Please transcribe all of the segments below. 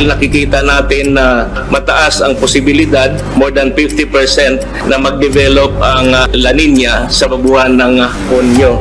nakikita natin na mataas ang posibilidad, more than 50% na mag-develop ang La Nina sa buwan ng Hunyo.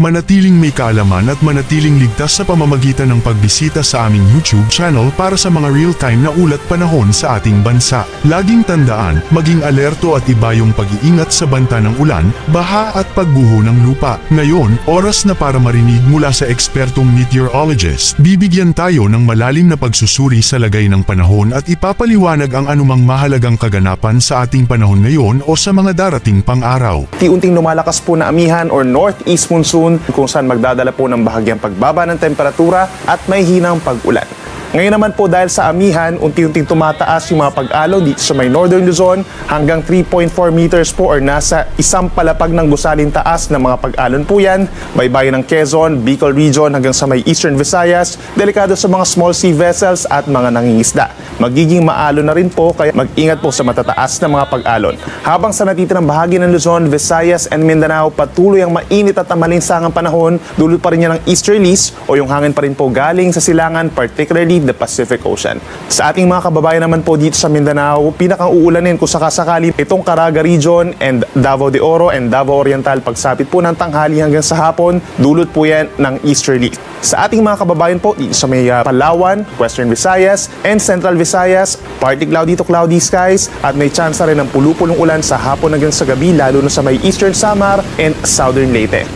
Manatiling may kaalaman at manatiling ligtas sa pamamagitan ng pagbisita sa aming YouTube channel para sa mga real-time na ulat panahon sa ating bansa. Laging tandaan, maging alerto at iba yung pag-iingat sa banta ng ulan, baha at pagguho ng lupa. Ngayon, oras na para marinig mula sa ekspertong meteorologist. Bibigyan tayo ng malalim na pagsusuri sa lagay ng panahon at ipapaliwanag ang anumang mahalagang kaganapan sa ating panahon ngayon o sa mga darating pang araw. Unti-unting lumalakas po na amihan or northeast monsoon kung saan magdadala po ng bahagyang pagbaba ng temperatura at may hinang pag-ulan. Ngayon naman po dahil sa amihan, unti-unting tumataas yung mga pag-alon dito sa may Northern Luzon hanggang 3.4 meters po or nasa isang palapag ng gusalin taas ng mga pag-alon po yan. Baybayin ng Quezon, Bicol Region hanggang sa may Eastern Visayas, delikado sa mga small sea vessels at mga nangingisda. Magiging maalon na rin po kaya mag-ingat po sa matataas na mga pag-alon. Habang sa natitirang bahagi ng Luzon, Visayas and Mindanao, patuloy ang mainit at malinsangang panahon, dulot pa rin niya ng easterlies o yung hangin pa rin po galing sa silangan, particularly the Pacific Ocean. Sa ating mga kababayan naman po dito sa Mindanao, pinakang uulanin kung sakasakali itong Caraga Region and Davao de Oro and Davao Oriental pagsapit po ng tanghali hanggang sa hapon, dulot po yan ng easterly. Sa ating mga kababayan po dito sa may Palawan, Western Visayas and Central Visayas, partly cloudy to cloudy skies at may tsansa rin ng pulupulong ulan sa hapon hanggang sa gabi lalo na sa may Eastern Samar and Southern Leyte.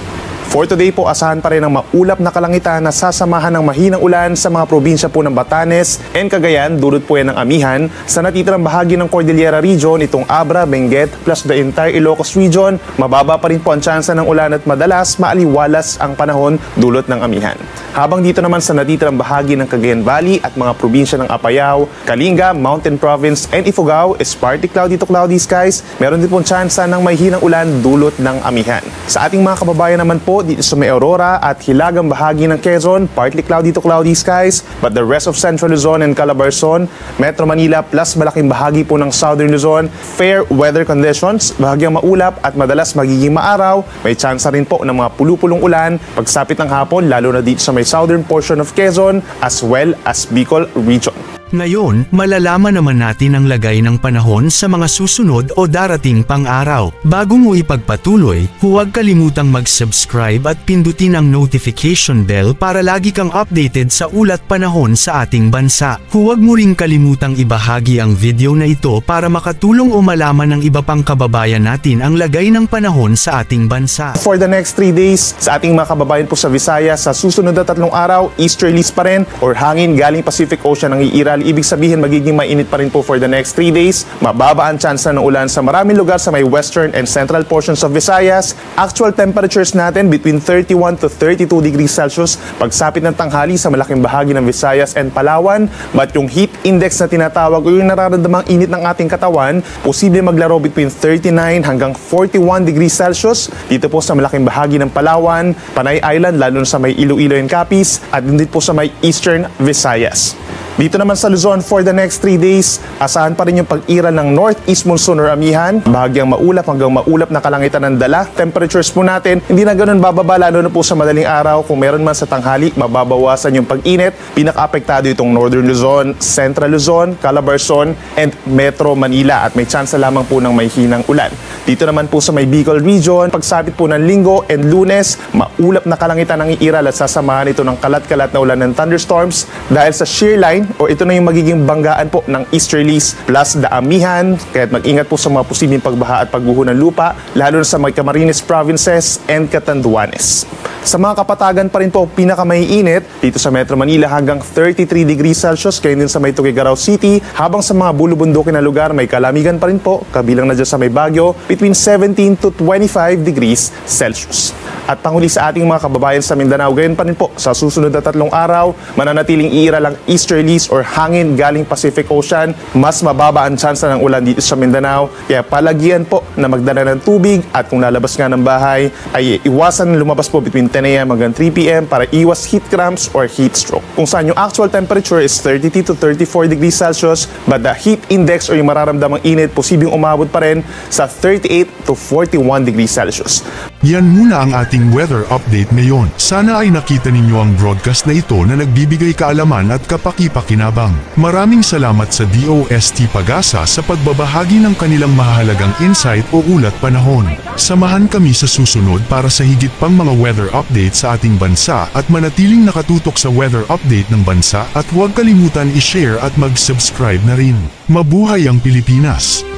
For today po, asahan pa rin ang maulap na kalangitan na sasamahan ng mahinang ulan sa mga probinsya po ng Batanes and Cagayan, dulot po yan ng amihan. Sa natitirang bahagi ng Cordillera Region, itong Abra, Benguet, plus the entire Ilocos Region, mababa pa rin po ang tsansa ng ulan at madalas maaliwalas ang panahon dulot ng amihan. Habang dito naman sa natitirang bahagi ng Cagayan Valley at mga probinsya ng Apayao, Kalinga, Mountain Province, and Ifugao is partly cloudy to cloudy skies. Meron din pong tsansa ng mahinang ulan dulot ng amihan. Sa ating mga kababayan naman po, dito sa may Aurora at hilagang bahagi ng Quezon, partly cloudy to cloudy skies, but the rest of Central Luzon and Calabarzon, Metro Manila plus malaking bahagi po ng Southern Luzon, fair weather conditions, bahagyang maulap at madalas magiging maaraw. May tsansa rin po ng mga pulupulong ulan pagsapit ng hapon lalo na dito sa may southern portion of Quezon as well as Bicol Region. Ngayon, malalaman naman natin ang lagay ng panahon sa mga susunod o darating pang araw. Bago mo ipagpatuloy, huwag kalimutang mag-subscribe at pindutin ang notification bell para lagi kang updated sa ulat panahon sa ating bansa. Huwag mo ring kalimutang ibahagi ang video na ito para makatulong o malaman ng iba pang kababayan natin ang lagay ng panahon sa ating bansa. For the next 3 days, sa ating mga kababayan po sa Visayas, sa susunod na 3 araw, easterlies pa rin or hangin galing Pacific Ocean ang iiral. Ibig sabihin magiging mainit pa rin po for the next 3 days. Mababa ang tsansa ng ulan sa maraming lugar sa may western and central portions of Visayas. Actual temperatures natin between 31 to 32 degrees Celsius pagsapit ng tanghali sa malaking bahagi ng Visayas and Palawan. But yung heat index na tinatawag o yung nararamdamang init ng ating katawan, posible maglaro between 39 hanggang 41 degrees Celsius dito po sa malaking bahagi ng Palawan, Panay Island, lalo na sa may Iloilo and Capiz at din po sa may eastern Visayas. Dito naman sa Luzon, for the next 3 days, asahan pa rin yung pag-iral ng northeast monsoon or amihan. Bahagyang maulap hanggang maulap na kalangitan ng dala. Temperatures po natin, hindi na ganun bababa lalo na po sa madaling araw. Kung meron man sa tanghali, mababawasan yung pag-init. Pinaka-apektado itong Northern Luzon, Central Luzon, Calabarzon, and Metro Manila. At may tsansa lamang po ng may hinang ulan. Dito naman po sa may Bicol Region, pagsapit po ng Linggo and Lunes, maulap na kalangitan ng iiral at sasamahan ito ng kalat-kalat na ulan ng thunderstorms dahil sa shear line o ito na yung magiging banggaan po ng easterlies plus the amihan. Kaya mag-ingat po sa mga posibleng pagbaha at pagguho ng lupa lalo na sa mga Camarines Provinces and Catanduanes. Sa mga kapatagan pa rin po pinakamaiinit dito sa Metro Manila hanggang 33 degrees Celsius, kaya din sa may Tuguegarao City, habang sa mga bulubundukin na lugar may kalamigan pa rin po, kabilang na dyan sa may Baguio, between 17 to 25 degrees Celsius. At panghuli sa ating mga kababayan sa Mindanao, gayon pa rin po sa susunod na 3 araw, mananatiling iiral ang easterly breeze or hangin galing Pacific Ocean, mas mababa ang tsansa ng ulan dito sa Mindanao. Kaya palagian po na magdala ng tubig at kung lalabas nga ng bahay ay iwasan lumabas po between 10 a.m. hanggang 3 p.m. para iwas heat cramps or heat stroke. Kung saan yung actual temperature is 32 to 34 degrees Celsius but the heat index or yung mararamdamang init posibleng umabot pa rin sa 38 to 41 degrees Celsius. Yan muna ang ating weather update ngayon. Sana ay nakita ninyo ang broadcast na ito na nagbibigay kaalaman at kapaki-pakinabang. Maraming salamat sa DOST Pag-asa sa pagbabahagi ng kanilang mahalagang insight o ulat panahon. Samahan kami sa susunod para sa higit pang mga weather update sa ating bansa at manatiling nakatutok sa weather update ng bansa at huwag kalimutan i-share at mag-subscribe na rin. Mabuhay ang Pilipinas!